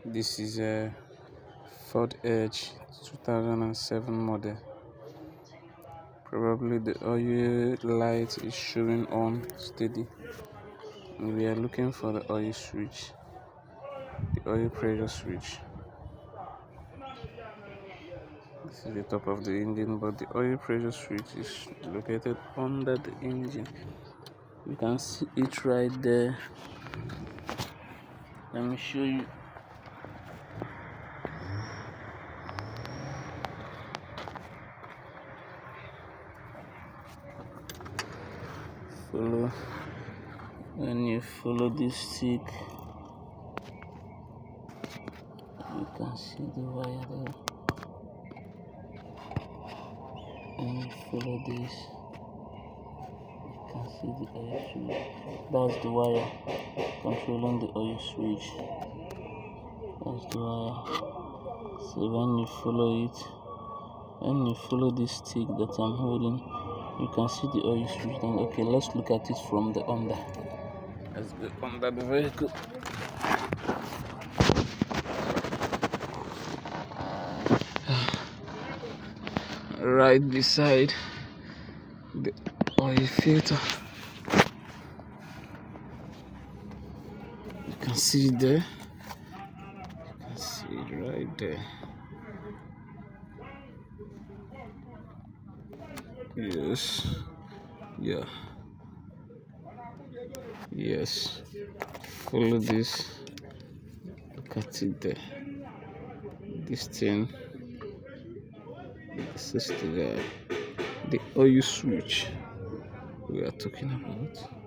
This is a Ford Edge 2007 model. Probably the oil light is showing on steady. And we are looking for the oil switch, the oil pressure switch. This is the top of the engine, but the oil pressure switch is located under the engine. You can see it right there. Let me show you. Follow. When you follow this stick, you can see the wire there. When you follow this, you can see the oil switch. That's the wire controlling the oil switch. That's the wire. So when you follow it, when you follow this stick that I'm holding, you can see the oil switch. Then okay, let's look at it from the under. Let's go under the vehicle. Right beside the oil filter, you can see it there. You can see it right there. Yes, yeah, yes. Follow this. Look at it there. This thing. This is the oil switch we are talking about.